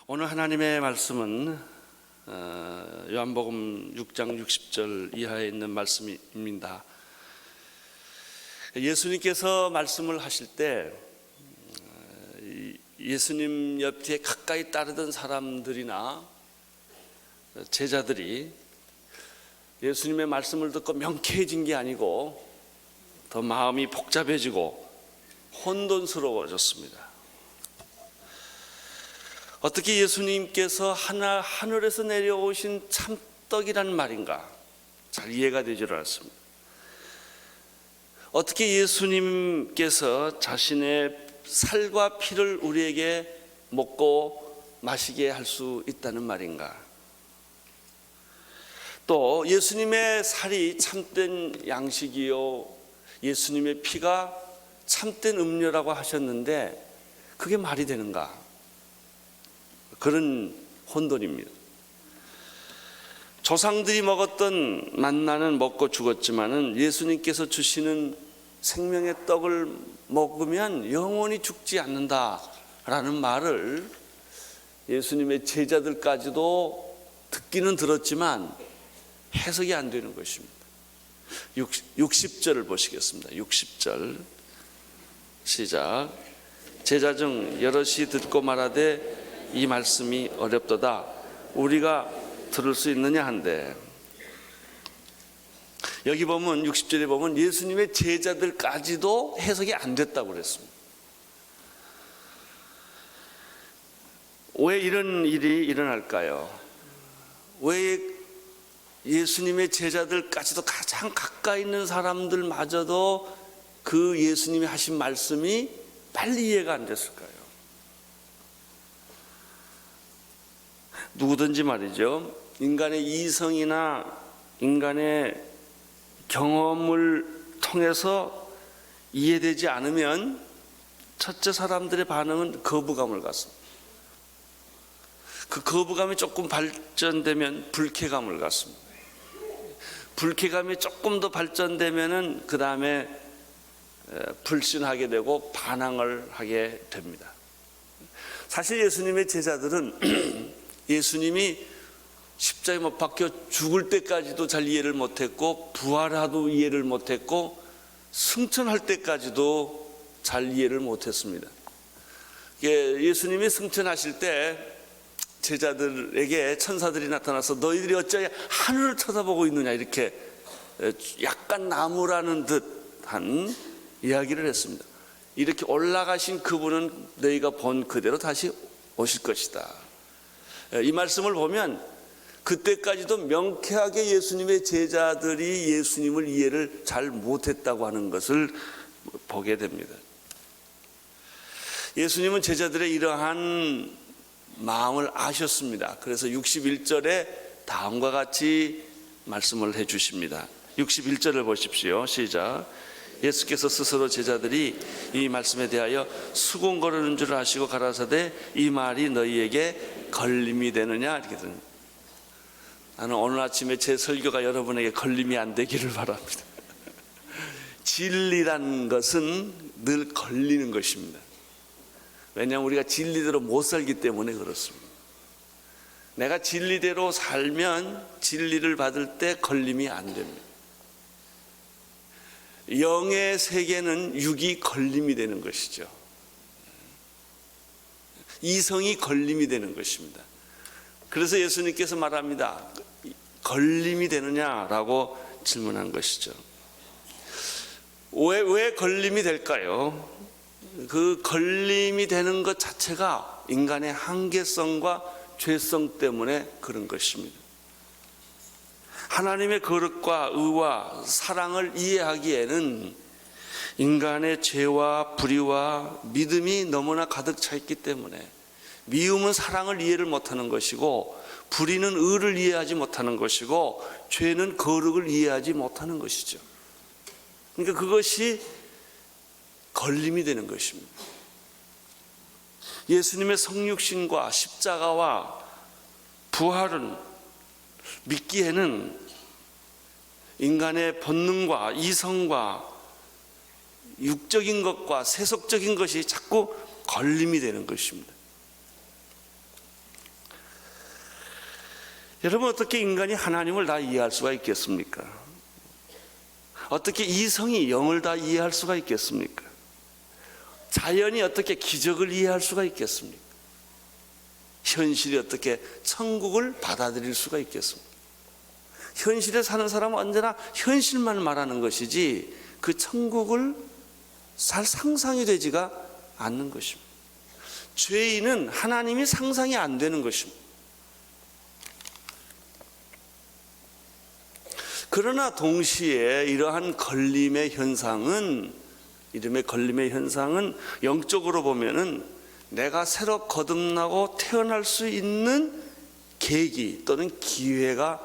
오늘 하나님의 말씀은 요한복음 6장 60절 이하에 있는 말씀입니다. 예수님께서 말씀을 하실 때 예수님 옆에 가까이 따르던 사람들이나 제자들이 예수님의 말씀을 듣고 명쾌해진 게 아니고 더 마음이 복잡해지고 혼돈스러워졌습니다. 어떻게 예수님께서 하늘에서 내려오신 참떡이란 말인가 잘 이해가 되지 않았습니다. 어떻게 예수님께서 자신의 살과 피를 우리에게 먹고 마시게 할 수 있다는 말인가. 또 예수님의 살이 참된 양식이요 예수님의 피가 참된 음료라고 하셨는데 그게 말이 되는가. 그런 혼돈입니다. 조상들이 먹었던 만나는 먹고 죽었지만은 예수님께서 주시는 생명의 떡을 먹으면 영원히 죽지 않는다라는 말을 예수님의 제자들까지도 듣기는 들었지만 해석이 안 되는 것입니다. 60절을 보시겠습니다. 60절 시작. 제자 중 여럿이 듣고 말하되 이 말씀이 어렵도다 우리가 들을 수 있느냐 한데, 여기 보면 60절에 보면 예수님의 제자들까지도 해석이 안 됐다고 그랬습니다. 왜 이런 일이 일어날까요? 왜 예수님의 제자들까지도 가장 가까이 있는 사람들마저도 그 예수님이 하신 말씀이 빨리 이해가 안 됐을까요? 누구든지 말이죠, 인간의 이성이나 인간의 경험을 통해서 이해되지 않으면 첫째 사람들의 반응은 거부감을 갖습니다. 그 거부감이 조금 발전되면 불쾌감을 갖습니다. 불쾌감이 조금 더 발전되면은 그 다음에 불신하게 되고 반항을 하게 됩니다. 사실 예수님의 제자들은 예수님이 십자가에 못 박혀 죽을 때까지도 잘 이해를 못했고, 부활하도 이해를 못했고, 승천할 때까지도 잘 이해를 못했습니다. 예수님이 승천하실 때 제자들에게 천사들이 나타나서 너희들이 어찌하여 하늘을 쳐다보고 있느냐 이렇게 약간 나무라는 듯한 이야기를 했습니다. 이렇게 올라가신 그분은 너희가 본 그대로 다시 오실 것이다. 이 말씀을 보면 그때까지도 명쾌하게 예수님의 제자들이 예수님을 이해를 잘 못했다고 하는 것을 보게 됩니다. 예수님은 제자들의 이러한 마음을 아셨습니다. 그래서 61절에 다음과 같이 말씀을 해 주십니다. 61절을 보십시오. 시작. 예수께서 스스로 제자들이 이 말씀에 대하여 수군거리는 줄 아시고 가라사대 이 말이 너희에게 걸림이 되느냐 이렇게 됩니다. 나는 오늘 아침에 제 설교가 여러분에게 걸림이 안 되기를 바랍니다. 진리라는 것은 늘 걸리는 것입니다. 왜냐하면 우리가 진리대로 못 살기 때문에 그렇습니다. 내가 진리대로 살면 진리를 받을 때 걸림이 안 됩니다. 영의 세계는 육이 걸림이 되는 것이죠. 이성이 걸림이 되는 것입니다. 그래서 예수님께서 말합니다. 걸림이 되느냐라고 질문한 것이죠. 왜 걸림이 될까요? 그 걸림이 되는 것 자체가 인간의 한계성과 죄성 때문에 그런 것입니다. 하나님의 거룩과 의와 사랑을 이해하기에는 인간의 죄와 불의와 믿음이 너무나 가득 차 있기 때문에, 미움은 사랑을 이해를 못하는 것이고, 불의는 의를 이해하지 못하는 것이고, 죄는 거룩을 이해하지 못하는 것이죠. 그러니까 그것이 걸림이 되는 것입니다. 예수님의 성육신과 십자가와 부활은 믿기에는 인간의 본능과 이성과 육적인 것과 세속적인 것이 자꾸 걸림이 되는 것입니다. 여러분, 어떻게 인간이 하나님을 다 이해할 수가 있겠습니까? 어떻게 이성이 영을 다 이해할 수가 있겠습니까? 자연이 어떻게 기적을 이해할 수가 있겠습니까? 현실이 어떻게 천국을 받아들일 수가 있겠습니까? 현실에 사는 사람은 언제나 현실만 말하는 것이지 그 천국을 잘 상상이 되지가 않는 것입니다. 죄인은 하나님이 상상이 안 되는 것입니다. 그러나 동시에 이러한 걸림의 현상은, 영적으로 보면은 내가 새로 거듭나고 태어날 수 있는 계기 또는 기회가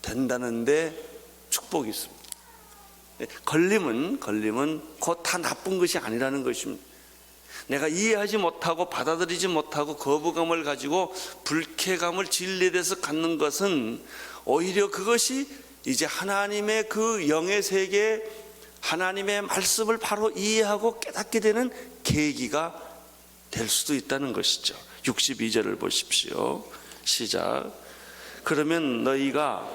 된다는데 축복이 있습니다. 걸림은 곧 다 나쁜 것이 아니라는 것입니다. 내가 이해하지 못하고 받아들이지 못하고 거부감을 가지고 불쾌감을 진리에 대해서 갖는 것은 오히려 그것이 이제 하나님의 그 영의 세계, 하나님의 말씀을 바로 이해하고 깨닫게 되는 계기가 될 수도 있다는 것이죠. 62절을 보십시오. 시작. 그러면 너희가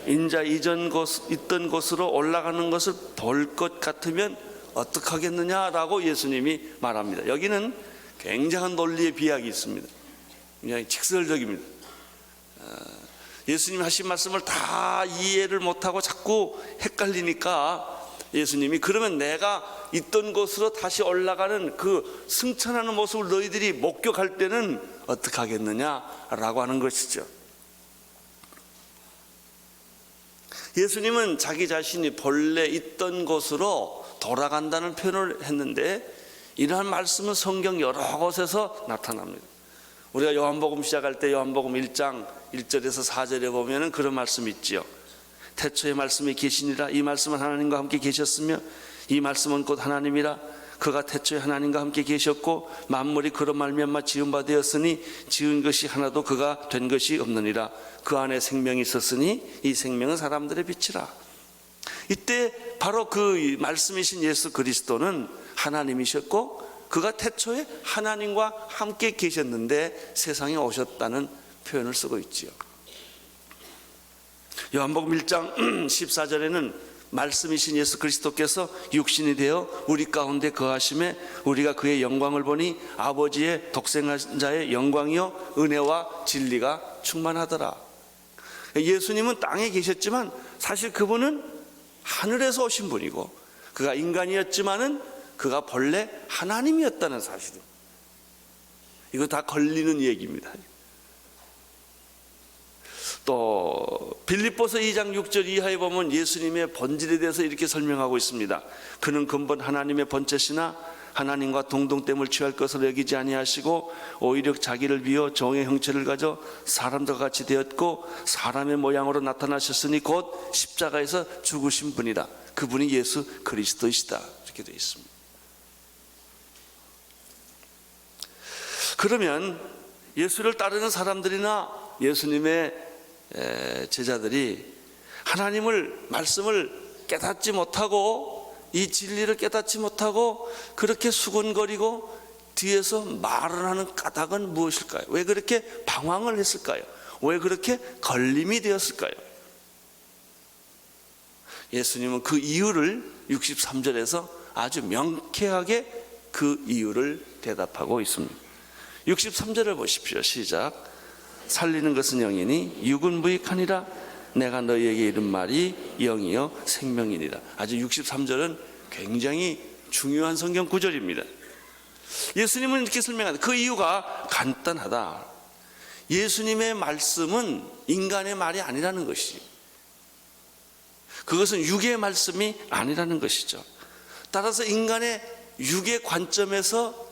인자 이전 있던 곳으로 올라가는 것을 볼 것 같으면 어떡하겠느냐라고 예수님이 말합니다. 여기는 굉장한 논리의 비약이 있습니다. 굉장히 직설적입니다. 예수님이 하신 말씀을 다 이해를 못하고 자꾸 헷갈리니까 예수님이 그러면 내가 있던 곳으로 다시 올라가는 그 승천하는 모습을 너희들이 목격할 때는 어떡하겠느냐라고 하는 것이죠. 예수님은 자기 자신이 본래 있던 곳으로 돌아간다는 표현을 했는데 이러한 말씀은 성경 여러 곳에서 나타납니다. 우리가 요한복음 시작할 때 요한복음 1장 1절에서 4절에 보면 그런 말씀이 있지요. 태초에 말씀이 계시니라. 이 말씀은 하나님과 함께 계셨으며 이 말씀은 곧 하나님이라. 그가 태초에 하나님과 함께 계셨고 만물이 그로 말미암아 지은 바 되었으니 지은 것이 하나도 그가 된 것이 없느니라. 그 안에 생명이 있었으니 이 생명은 사람들의 빛이라. 이때 바로 그 말씀이신 예수 그리스도는 하나님이셨고 그가 태초에 하나님과 함께 계셨는데 세상에 오셨다는 표현을 쓰고 있지요. 요한복음 1장 14절에는 말씀이신 예수 그리스도께서 육신이 되어 우리 가운데 거하심에 우리가 그의 영광을 보니 아버지의 독생한 자의 영광이요 은혜와 진리가 충만하더라. 예수님은 땅에 계셨지만 사실 그분은 하늘에서 오신 분이고 그가 인간이었지만은 그가 본래 하나님이었다는 사실입니다. 이거 다 걸리는 얘기입니다. 또 빌립보서 2장 6절 이하에 보면 예수님의 본질에 대해서 이렇게 설명하고 있습니다. 그는 근본 하나님의 본체시나 하나님과 동등됨을 취할 것을 여기지 아니하시고 오히려 자기를 비워 종의 형체를 가져 사람들과 같이 되었고 사람의 모양으로 나타나셨으니 곧 십자가에서 죽으신 분이다. 그분이 예수 그리스도이시다. 이렇게 되어 있습니다. 그러면 예수를 따르는 사람들이나 예수님의 제자들이 하나님을 말씀을 깨닫지 못하고 이 진리를 깨닫지 못하고 그렇게 수군거리고 뒤에서 말을 하는 까닭은 무엇일까요? 왜 그렇게 방황을 했을까요? 왜 그렇게 걸림이 되었을까요? 예수님은 그 이유를 63절에서 아주 명쾌하게 그 이유를 대답하고 있습니다. 63절을 보십시오. 시작. 살리는 것은 영이니 육은 무익하니라. 내가 너희에게 이른 말이 영이요 생명이니라. 아주 63절은 굉장히 중요한 성경 구절입니다. 예수님은 이렇게 설명합니다. 그 이유가 간단하다. 예수님의 말씀은 인간의 말이 아니라는 것이, 그것은 육의 말씀이 아니라는 것이죠. 따라서 인간의 육의 관점에서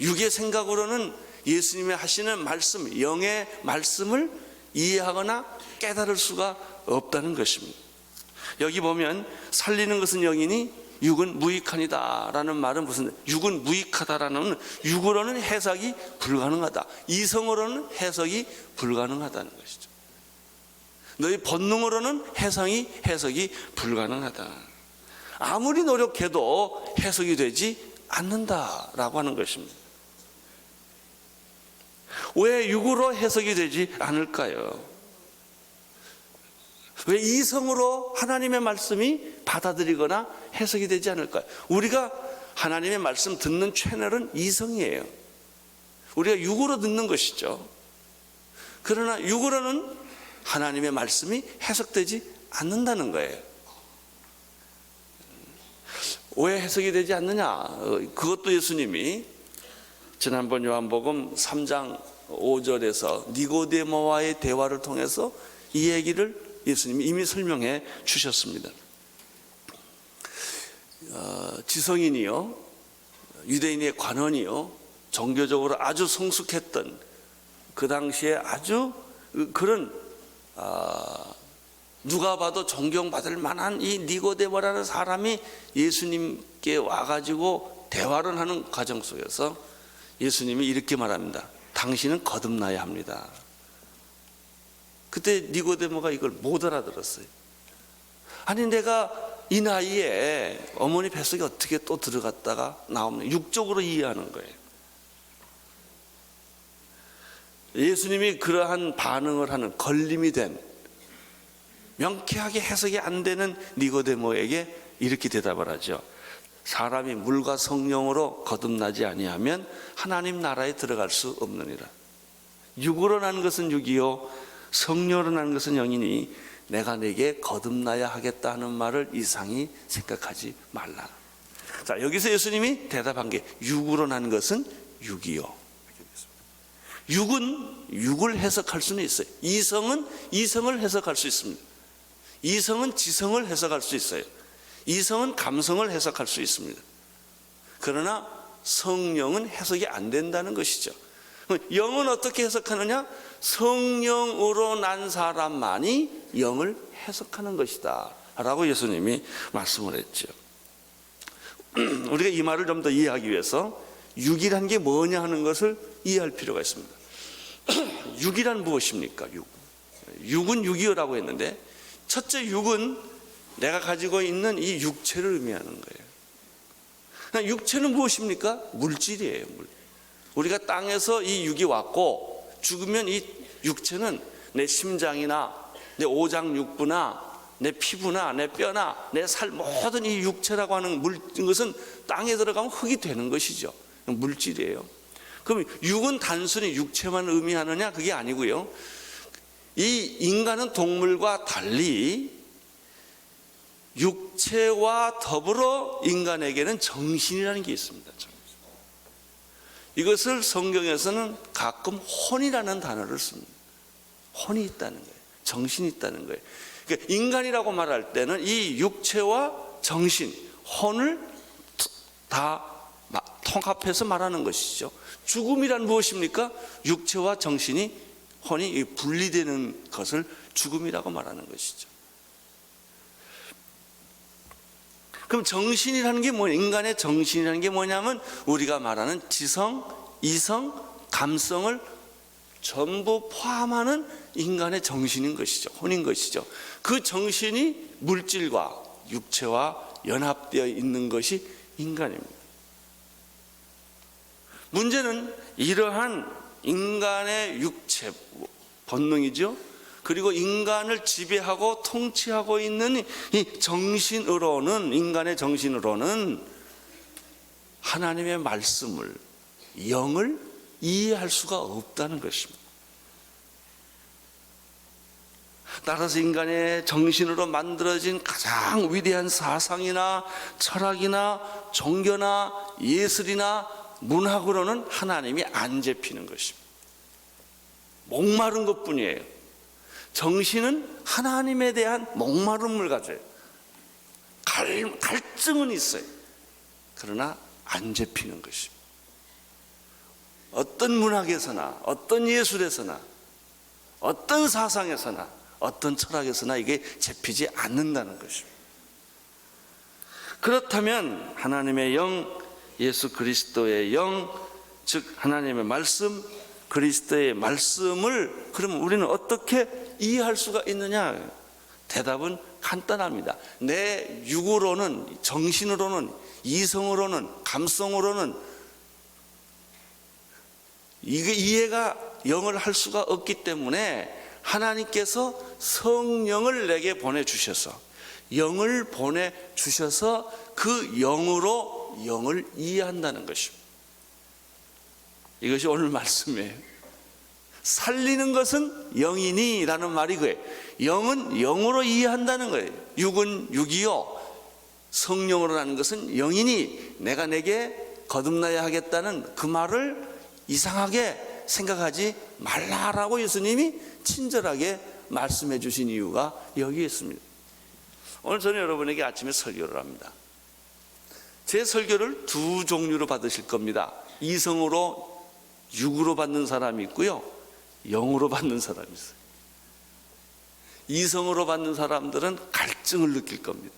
육의 생각으로는 예수님이 하시는 말씀, 영의 말씀을 이해하거나 깨달을 수가 없다는 것입니다. 여기 보면 살리는 것은 영이니 육은 무익하니다 라는 말은 무슨, 육은 무익하다라는, 육으로는 해석이 불가능하다, 이성으로는 해석이 불가능하다는 것이죠. 너희 본능으로는 해석이 불가능하다. 아무리 노력해도 해석이 되지 않는다라고 하는 것입니다. 왜 육으로 해석이 되지 않을까요? 왜 이성으로 하나님의 말씀이 받아들이거나 해석이 되지 않을까요? 우리가 하나님의 말씀 듣는 채널은 이성이에요. 우리가 육으로 듣는 것이죠. 그러나 육으로는 하나님의 말씀이 해석되지 않는다는 거예요. 왜 해석이 되지 않느냐? 그것도 예수님이 지난번 요한복음 3장 5절에서 니고데모와의 대화를 통해서 이 얘기를 예수님이 이미 설명해 주셨습니다. 지성인이요, 유대인의 관원이요, 종교적으로 아주 성숙했던 그 당시에 아주 그런 누가 봐도 존경받을 만한 이 니고데모라는 사람이 예수님께 와가지고 대화를 하는 과정 속에서 예수님이 이렇게 말합니다. 당신은 거듭나야 합니다. 그때 니고데모가 이걸 못 알아들었어요. 아니 내가 이 나이에 어머니 뱃속에 어떻게 또 들어갔다가 나오면 육적으로 이해하는 거예요. 예수님이 그러한 반응을 하는 걸림이 된 명쾌하게 해석이 안 되는 니고데모에게 이렇게 대답을 하죠. 사람이 물과 성령으로 거듭나지 아니하면 하나님 나라에 들어갈 수 없느니라. 육으로 난 것은 육이요 성령으로 난 것은 영이니 내가 내게 거듭나야 하겠다 하는 말을 이상히 생각하지 말라. 자, 여기서 예수님이 대답한 게 육으로 난 것은 육이요. 육은 육을 해석할 수는 있어요. 이성은 이성을 해석할 수 있습니다. 이성은 지성을 해석할 수 있어요. 이성은 감성을 해석할 수 있습니다. 그러나 성령은 해석이 안 된다는 것이죠. 영은 어떻게 해석하느냐? 성령으로 난 사람만이 영을 해석하는 것이다 라고 예수님이 말씀을 했죠. 우리가 이 말을 좀 더 이해하기 위해서 육이란 게 뭐냐 하는 것을 이해할 필요가 있습니다. 육이란 무엇입니까? 육은 육이요라고 했는데 첫째 육은 내가 가지고 있는 이 육체를 의미하는 거예요. 육체는 무엇입니까? 물질이에요. 우리가 땅에서 이 육이 왔고 죽으면 이 육체는 내 심장이나 내 오장육부나 내 피부나 내 뼈나 내 살 모든 이 육체라고 하는 것은 땅에 들어가면 흙이 되는 것이죠. 물질이에요. 그럼 육은 단순히 육체만 의미하느냐? 그게 아니고요. 이 인간은 동물과 달리 육체와 더불어 인간에게는 정신이라는 게 있습니다. 이것을 성경에서는 가끔 혼이라는 단어를 씁니다. 혼이 있다는 거예요. 정신이 있다는 거예요. 그러니까 인간이라고 말할 때는 이 육체와 정신, 혼을 다 통합해서 말하는 것이죠. 죽음이란 무엇입니까? 육체와 정신이, 혼이 분리되는 것을 죽음이라고 말하는 것이죠. 그럼 정신이라는 게 뭐냐? 인간의 정신이라는 게 뭐냐면 우리가 말하는 지성, 이성, 감성을 전부 포함하는 인간의 정신인 것이죠. 혼인 것이죠. 그 정신이 물질과 육체와 연합되어 있는 것이 인간입니다. 문제는 이러한 인간의 육체 본능이죠. 그리고 인간을 지배하고 통치하고 있는 이 정신으로는, 인간의 정신으로는 하나님의 말씀을, 영을 이해할 수가 없다는 것입니다. 따라서 인간의 정신으로 만들어진 가장 위대한 사상이나 철학이나 종교나 예술이나 문학으로는 하나님이 안 잡히는 것입니다. 목마른 것뿐이에요. 정신은 하나님에 대한 목마름을 가져요. 갈증은 있어요. 그러나 안 잡히는 것입니다. 어떤 문학에서나 어떤 예술에서나 어떤 사상에서나 어떤 철학에서나 이게 잡히지 않는다는 것입니다. 그렇다면 하나님의 영, 예수 그리스도의 영, 즉 하나님의 말씀, 그리스도의 말씀을 그러면 우리는 어떻게 이해할 수가 있느냐? 대답은 간단합니다. 내 육으로는, 정신으로는, 이성으로는, 감성으로는 이게 이해가 영을 할 수가 없기 때문에 하나님께서 성령을 내게 보내주셔서, 영을 보내주셔서 그 영으로 영을 이해한다는 것입니다. 이것이 오늘 말씀이에요. 살리는 것은 영이니 라는 말이 그예요. 영은 영으로 이해한다는 거예요. 육은 육이요, 성령으로 하는 것은 영이니 내가 내게 거듭나야 하겠다는 그 말을 이상하게 생각하지 말라라고 예수님이 친절하게 말씀해 주신 이유가 여기에 있습니다. 오늘 저는 여러분에게 아침에 설교를 합니다. 제 설교를 두 종류로 받으실 겁니다. 이성으로, 육으로 받는 사람이 있고요, 영으로 받는 사람이 있어요. 이성으로 받는 사람들은 갈증을 느낄 겁니다.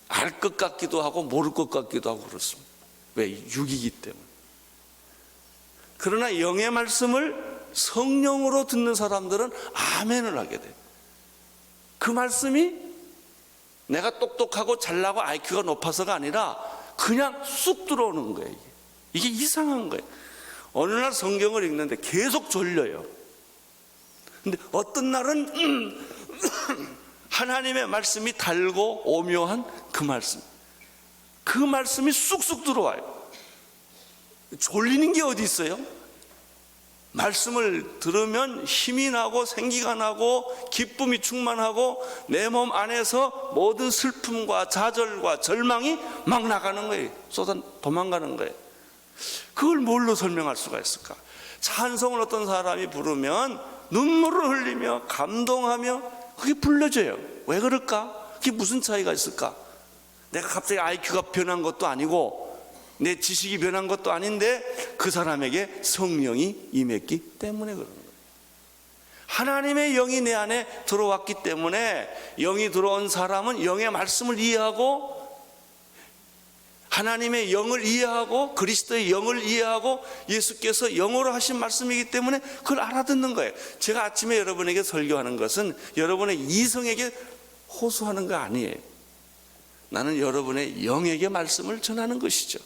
알 것 같기도 하고 모를 것 같기도 하고 그렇습니다. 왜? 육이기 때문에. 그러나 영의 말씀을 성령으로 듣는 사람들은 아멘을 하게 돼요. 그 말씀이 내가 똑똑하고 잘나고 IQ가 높아서가 아니라 그냥 쑥 들어오는 거예요. 이게 이상한 거예요. 어느 날 성경을 읽는데 계속 졸려요. 근데 어떤 날은 하나님의 말씀이 달고 오묘한 그 말씀이 쑥쑥 들어와요. 졸리는 게 어디 있어요? 말씀을 들으면 힘이 나고 생기가 나고 기쁨이 충만하고 내 몸 안에서 모든 슬픔과 좌절과 절망이 막 나가는 거예요. 도망가는 거예요. 그걸 뭘로 설명할 수가 있을까? 찬송을 어떤 사람이 부르면 눈물을 흘리며 감동하며 그게 불러져요. 왜 그럴까? 그게 무슨 차이가 있을까? 내가 갑자기 IQ가 변한 것도 아니고 내 지식이 변한 것도 아닌데 그 사람에게 성령이 임했기 때문에 그러는 거예요. 하나님의 영이 내 안에 들어왔기 때문에 영이 들어온 사람은 영의 말씀을 이해하고 하나님의 영을 이해하고 그리스도의 영을 이해하고 예수께서 영어로 하신 말씀이기 때문에 그걸 알아듣는 거예요. 제가 아침에 여러분에게 설교하는 것은 여러분의 이성에게 호소하는 거 아니에요. 나는 여러분의 영에게 말씀을 전하는 것이죠.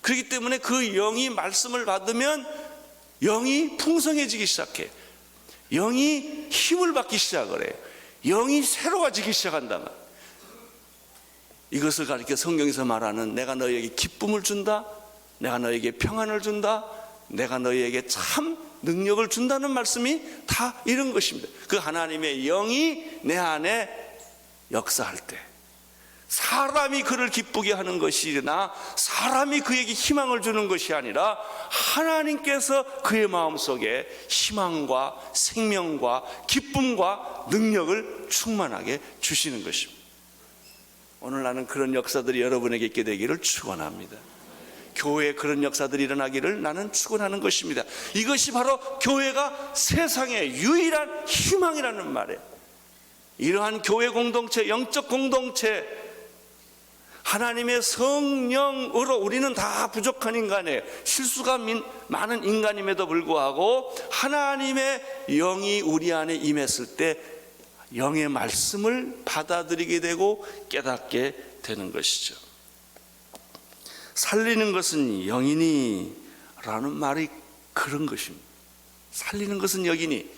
그렇기 때문에 그 영이 말씀을 받으면 영이 풍성해지기 시작해요. 영이 힘을 받기 시작을 해요. 영이 새로워지기 시작한단 말이에요. 이것을 가리켜 성경에서 말하는 내가 너희에게 기쁨을 준다, 내가 너희에게 평안을 준다, 내가 너희에게 참 능력을 준다는 말씀이 다 이런 것입니다. 그 하나님의 영이 내 안에 역사할 때 사람이 그를 기쁘게 하는 것이나 사람이 그에게 희망을 주는 것이 아니라 하나님께서 그의 마음속에 희망과 생명과 기쁨과 능력을 충만하게 주시는 것입니다. 오늘 나는 그런 역사들이 여러분에게 있게 되기를 축원합니다. 교회에 그런 역사들이 일어나기를 나는 축원하는 것입니다. 이것이 바로 교회가 세상의 유일한 희망이라는 말이에요. 이러한 교회 공동체, 영적 공동체, 하나님의 성령으로 우리는 다 부족한 인간이에요. 실수가 많은 인간임에도 불구하고 하나님의 영이 우리 안에 임했을 때 영의 말씀을 받아들이게 되고 깨닫게 되는 것이죠. 살리는 것은 영이니 라는 말이 그런 것입니다. 살리는 것은 영이니,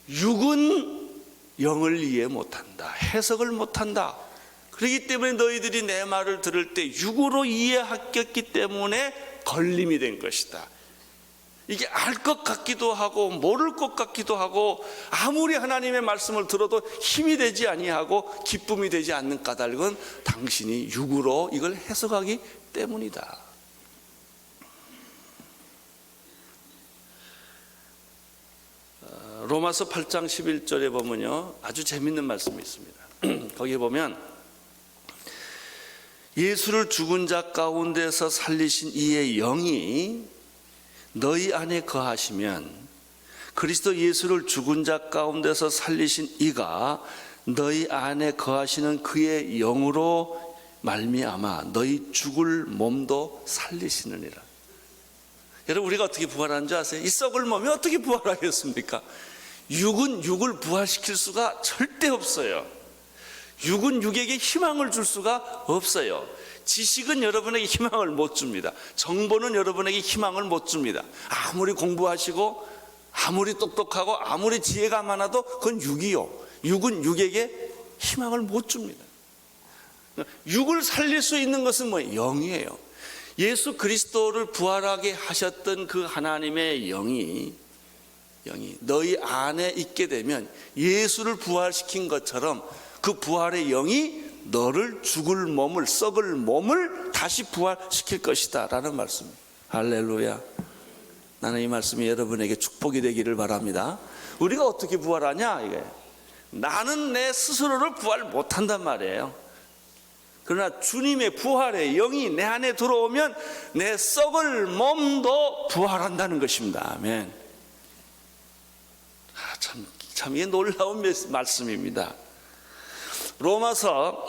육은 영을 이해 못한다, 해석을 못한다. 그렇기 때문에 너희들이 내 말을 들을 때 육으로 이해했기 때문에 걸림이 된 것이다. 이게 알 것 같기도 하고 모를 것 같기도 하고 아무리 하나님의 말씀을 들어도 힘이 되지 아니하고 기쁨이 되지 않는 까닭은 당신이 육으로 이걸 해석하기 때문이다. 로마서 8장 11절에 보면요, 아주 재밌는 말씀이 있습니다. 거기에 보면 예수를 죽은 자 가운데서 살리신 이의 영이 너희 안에 거하시면 그리스도 예수를 죽은 자 가운데서 살리신 이가 너희 안에 거하시는 그의 영으로 말미암아 너희 죽을 몸도 살리시느니라. 여러분, 우리가 어떻게 부활하는 줄 아세요? 이 썩을 몸이 어떻게 부활하겠습니까? 육은 육을 부활시킬 수가 절대 없어요. 육은 육에게 희망을 줄 수가 없어요. 지식은 여러분에게 희망을 못 줍니다. 정보는 여러분에게 희망을 못 줍니다. 아무리 공부하시고 아무리 똑똑하고 아무리 지혜가 많아도 그건 육이요. 육은 육에게 희망을 못 줍니다. 육을 살릴 수 있는 것은 영이에요. 예수 그리스도를 부활하게 하셨던 그 하나님의 영이 너희 안에 있게 되면 예수를 부활시킨 것처럼 그 부활의 영이 너를 죽을 몸을, 썩을 몸을 다시 부활시킬 것이다 라는 말씀입니다. 할렐루야. 나는 이 말씀이 여러분에게 축복이 되기를 바랍니다. 우리가 어떻게 부활하냐 이게. 나는 내 스스로를 부활 못한단 말이에요. 그러나 주님의 부활의 영이 내 안에 들어오면 내 썩을 몸도 부활한다는 것입니다. 아멘. 참 이게 놀라운 말씀입니다. 로마서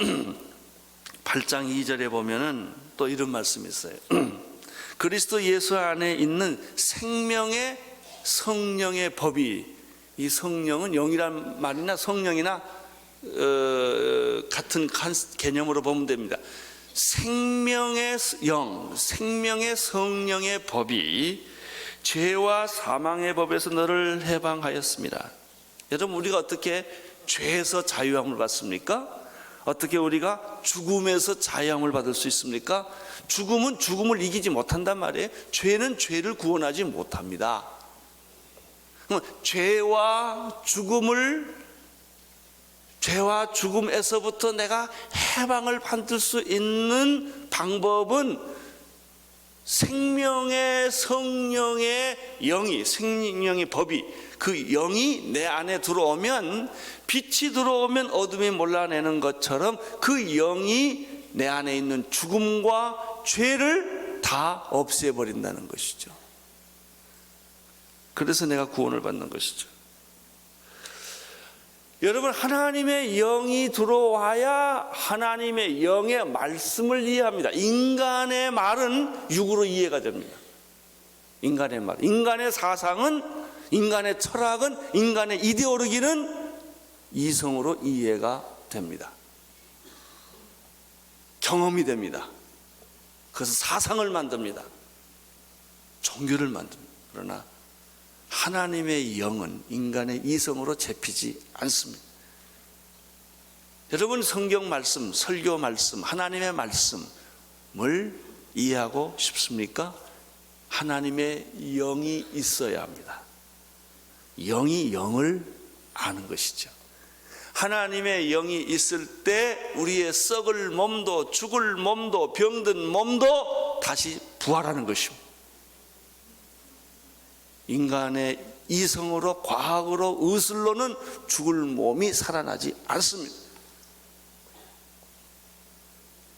8장 2절에 보면은 또 이런 말씀이 있어요. 그리스도 예수 안에 있는 생명의 성령의 법이, 이 성령은 영이란 말이나 성령이나 같은 개념으로 보면 됩니다. 생명의 영, 생명의 성령의 법이 죄와 사망의 법에서 너를 해방하였습니다. 여러분, 우리가 어떻게 죄에서 자유함을 받습니까? 어떻게 우리가 죽음에서 자유함을 받을 수 있습니까? 죽음은 죽음을 이기지 못한단 말이에요. 죄는 죄를 구원하지 못합니다. 죄와 죽음에서부터 내가 해방을 받을 수 있는 방법은 생명의 성령의 영이, 생명의 법이, 그 영이 내 안에 들어오면, 빛이 들어오면 어둠이 몰라내는 것처럼 그 영이 내 안에 있는 죽음과 죄를 다 없애버린다는 것이죠. 그래서 내가 구원을 받는 것이죠. 여러분, 하나님의 영이 들어와야 하나님의 영의 말씀을 이해합니다. 인간의 말은 육으로 이해가 됩니다. 인간의 말, 인간의 사상은, 인간의 철학은, 인간의 이데올로기는 이성으로 이해가 됩니다. 경험이 됩니다. 그래서 사상을 만듭니다. 종교를 만듭니다. 그러나 하나님의 영은 인간의 이성으로 잡히지 않습니다. 여러분, 성경 말씀, 설교 말씀, 하나님의 말씀을 이해하고 싶습니까? 하나님의 영이 있어야 합니다. 영이 영을 아는 것이죠. 하나님의 영이 있을 때 우리의 썩을 몸도, 죽을 몸도, 병든 몸도 다시 부활하는 것입니다. 인간의 이성으로, 과학으로, 의술로는 죽을 몸이 살아나지 않습니다.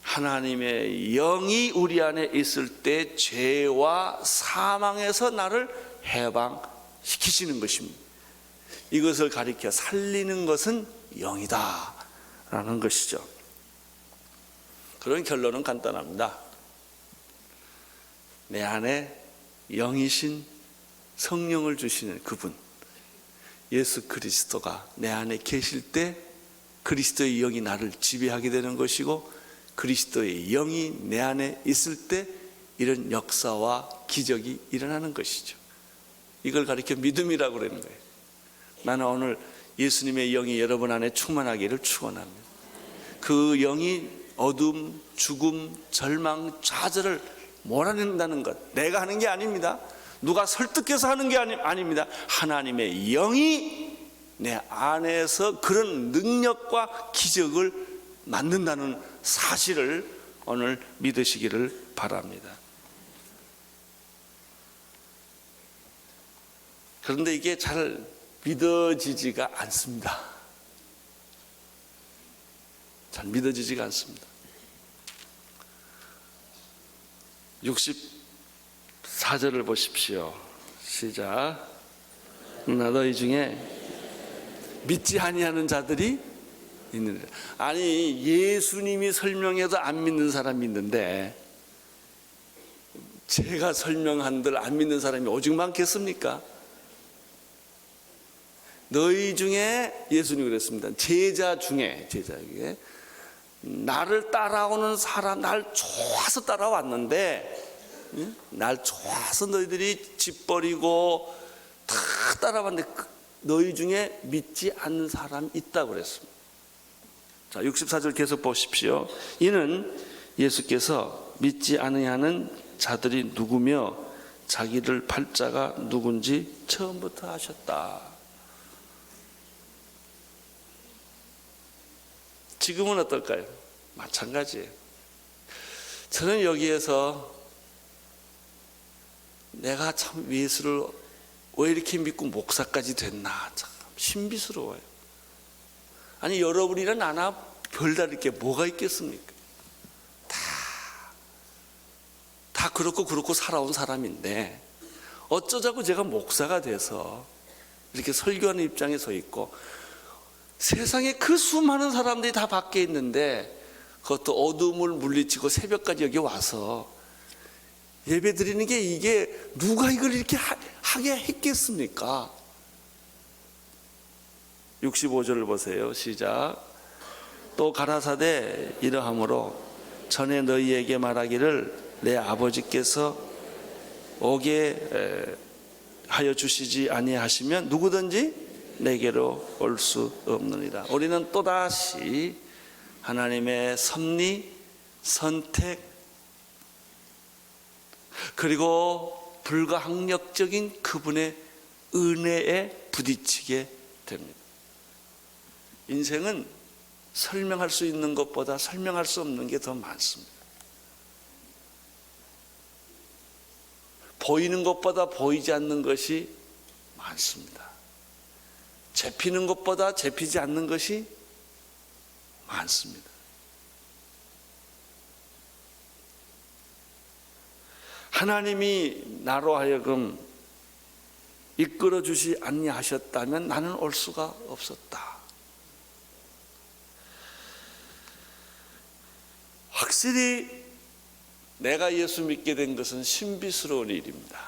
하나님의 영이 우리 안에 있을 때 죄와 사망에서 나를 해방시키시는 것입니다. 이것을 가리켜 살리는 것은 영이다 라는 것이죠. 그런 결론은 간단합니다. 내 안에 영이신 성령을 주시는 그분, 예수 그리스도가 내 안에 계실 때 그리스도의 영이 나를 지배하게 되는 것이고, 그리스도의 영이 내 안에 있을 때 이런 역사와 기적이 일어나는 것이죠. 이걸 가리켜 믿음이라고 그러는 거예요. 나는 오늘 예수님의 영이 여러분 안에 충만하기를 축원합니다. 그 영이 어둠, 죽음, 절망, 좌절을 몰아낸다는 것, 내가 하는 게 아닙니다. 누가 설득해서 하는 게 아닙니다. 하나님의 영이 내 안에서 그런 능력과 기적을 만든다는 사실을 오늘 믿으시기를 바랍니다. 그런데 이게 잘 믿어지지가 않습니다. 잘 믿어지지가 않습니다. 64절을 보십시오. 시작. 나 너희 중에 믿지 아니하는 자들이 있느니라. 아니, 예수님이 설명해도 안 믿는 사람이 있는데 제가 설명한들 안 믿는 사람이 오직 많겠습니까? 너희 중에, 예수님이 그랬습니다. 제자 중에 나를 따라오는 사람, 날 좋아서 따라왔는데, 날 좋아서 너희들이 집 버리고 다 따라봤는데 너희 중에 믿지 않는 사람이 있다고 그랬습니다. 자, 64절 계속 보십시오. 이는 예수께서 믿지 아니하는 자들이 누구며 자기들 팔자가 누군지 처음부터 아셨다. 지금은 어떨까요? 마찬가지예요. 저는 여기에서 내가 참 예수를 왜 이렇게 믿고 목사까지 됐나 참 신비스러워요. 아니 여러분이나 나나 별다를 게 뭐가 있겠습니까? 다 그렇고 살아온 사람인데 어쩌자고 제가 목사가 돼서 이렇게 설교하는 입장에 서 있고 세상에 그 수많은 사람들이 다 밖에 있는데 그것도 어둠을 물리치고 새벽까지 여기 와서 예배 드리는 게 이게 누가 이걸 이렇게 하게 했겠습니까? 65절을 보세요. 시작. 또 가라사대 이러함으로 전에 너희에게 말하기를 내 아버지께서 오게 하여 주시지 아니하시면 누구든지 내게로 올 수 없느니라. 우리는 또다시 하나님의 섭리, 선택 그리고 불가항력적인 그분의 은혜에 부딪히게 됩니다. 인생은 설명할 수 있는 것보다 설명할 수 없는 게 더 많습니다. 보이는 것보다 보이지 않는 것이 많습니다. 잡히는 것보다 잡히지 않는 것이 많습니다. 하나님이 나로 하여금 이끌어 주시 아니하셨다면 나는 올 수가 없었다. 확실히 내가 예수 믿게 된 것은 신비스러운 일입니다.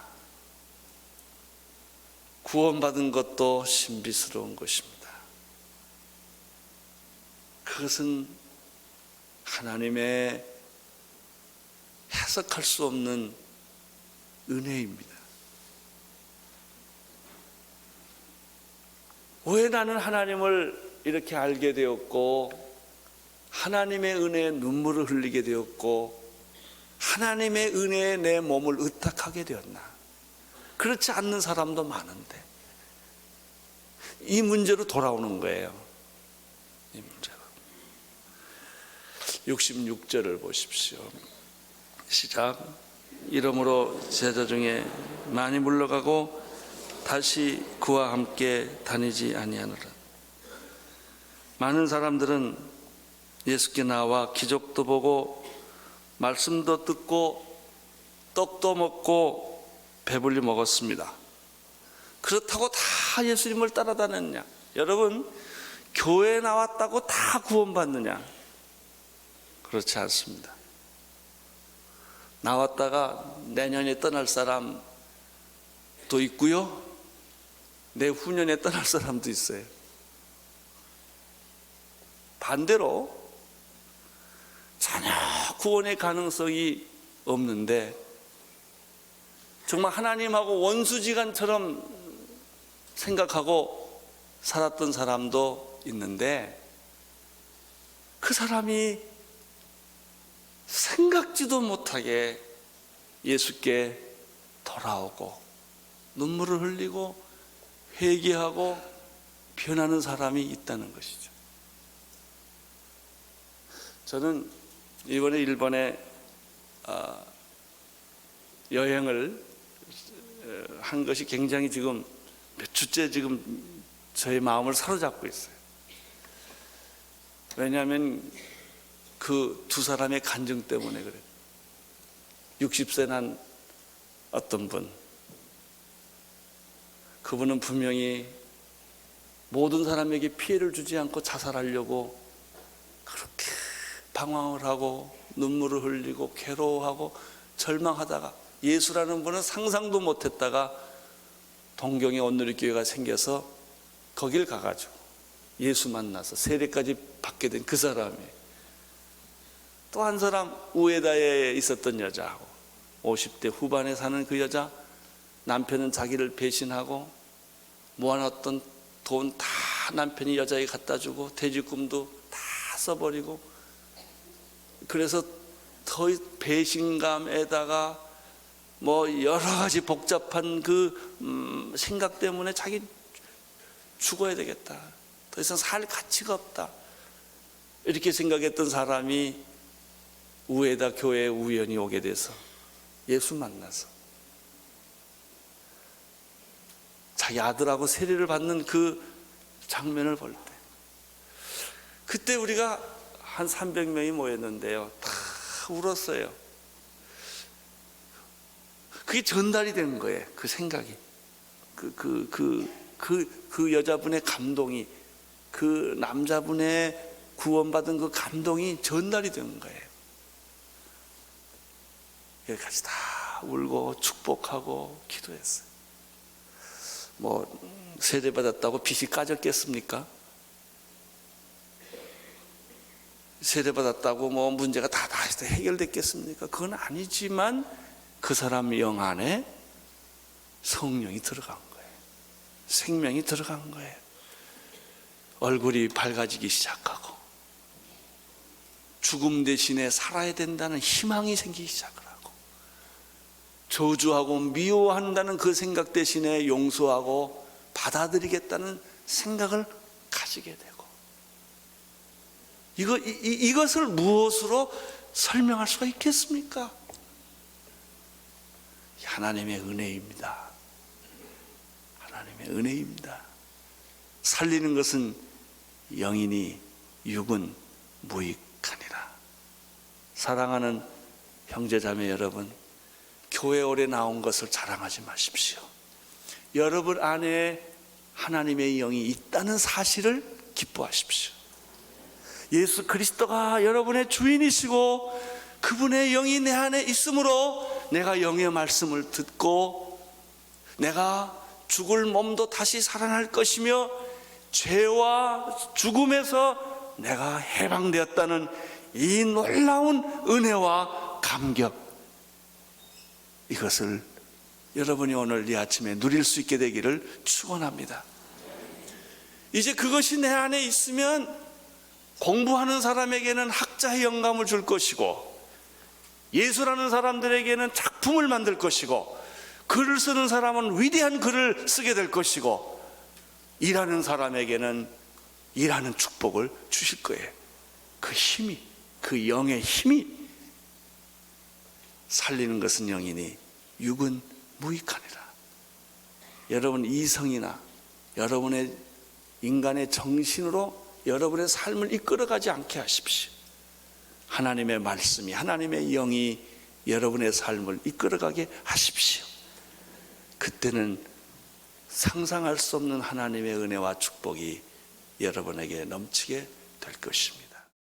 구원받은 것도 신비스러운 것입니다. 그것은 하나님의 해석할 수 없는 은혜입니다. 왜 나는 하나님을 이렇게 알게 되었고 하나님의 은혜에 눈물을 흘리게 되었고 하나님의 은혜에 내 몸을 의탁하게 되었나? 그렇지 않는 사람도 많은데 이 문제로 돌아오는 거예요. 이 문제로. 66절을 보십시오. 시작. 이러므로 제자 중에 많이 물러가고 다시 그와 함께 다니지 아니하노라. 많은 사람들은 예수께 나와 기적도 보고 말씀도 듣고 떡도 먹고 배불리 먹었습니다. 그렇다고 다 예수님을 따라다녔냐? 여러분, 교회에 나왔다고 다 구원받느냐? 그렇지 않습니다. 나왔다가 내년에 떠날 사람도 있고요, 내후년에 떠날 사람도 있어요. 반대로 전혀 구원의 가능성이 없는데 정말 하나님하고 원수지간처럼 생각하고 살았던 사람도 있는데 그 사람이 생각지도 못하게 예수께 돌아오고 눈물을 흘리고 회개하고 변하는 사람이 있다는 것이죠. 저는 이번에 일본에 여행을 한 것이 굉장히 지금 몇 주째 지금 저의 마음을 사로잡고 있어요. 왜냐하면 그 두 사람의 간증 때문에 그래요. 60세 난 어떤 분, 그분은 분명히 모든 사람에게 피해를 주지 않고 자살하려고 그렇게 방황을 하고 눈물을 흘리고 괴로워하고 절망하다가 예수라는 분은 상상도 못했다가 동경에 온누리교회가 생겨서 거길 가가지고 예수 만나서 세례까지 받게 된 그 사람이, 또 한 사람 우에다에 있었던 여자하고 50대 후반에 사는 그 여자, 남편은 자기를 배신하고 모아놨던 돈 다 남편이 여자에게 갖다 주고 퇴직금도 다 써버리고, 그래서 더 배신감에다가 뭐 여러 가지 복잡한 그 생각 때문에 자기 죽어야 되겠다, 더 이상 살 가치가 없다, 이렇게 생각했던 사람이 우에다 교회에 우연히 오게 돼서 예수 만나서 자기 아들하고 세례를 받는 그 장면을 볼 때, 그때 우리가 한 300명이 모였는데요, 다 울었어요. 그게 전달이 된 거예요. 그 생각이, 그 여자분의 감동이, 그 남자분의 구원받은 그 감동이 전달이 된 거예요. 여기까지 다 울고 축복하고 기도했어요. 뭐 세례받았다고 빚이 까졌겠습니까? 세례받았다고 뭐 문제가 다 해결됐겠습니까? 그건 아니지만 그 사람 영 안에 성령이 들어간 거예요. 생명이 들어간 거예요. 얼굴이 밝아지기 시작하고 죽음 대신에 살아야 된다는 희망이 생기기 시작을 하고, 저주하고 미워한다는 그 생각 대신에 용서하고 받아들이겠다는 생각을 가지게 되고, 이것을 무엇으로 설명할 수가 있겠습니까? 하나님의 은혜입니다. 하나님의 은혜입니다. 살리는 것은 영이니 육은 무익하니라. 사랑하는 형제자매 여러분, 교회 오래 나온 것을 자랑하지 마십시오. 여러분 안에 하나님의 영이 있다는 사실을 기뻐하십시오. 예수 그리스도가 여러분의 주인이시고 그분의 영이 내 안에 있으므로 내가 영의 말씀을 듣고 내가 죽을 몸도 다시 살아날 것이며 죄와 죽음에서 내가 해방되었다는 이 놀라운 은혜와 감격, 이것을 여러분이 오늘 이 아침에 누릴 수 있게 되기를 축원합니다. 이제 그것이 내 안에 있으면 공부하는 사람에게는 학자의 영감을 줄 것이고, 예술하는 사람들에게는 작품을 만들 것이고, 글을 쓰는 사람은 위대한 글을 쓰게 될 것이고, 일하는 사람에게는 일하는 축복을 주실 거예요. 그 힘이, 그 영의 힘이, 살리는 것은 영이니 육은 무익하니라. 여러분 이성이나 여러분의 인간의 정신으로 여러분의 삶을 이끌어가지 않게 하십시오. 하나님의 말씀이, 하나님의 영이 여러분의 삶을 이끌어가게 하십시오. 그때는 상상할 수 없는 하나님의 은혜와 축복이 여러분에게 넘치게 될 것입니다.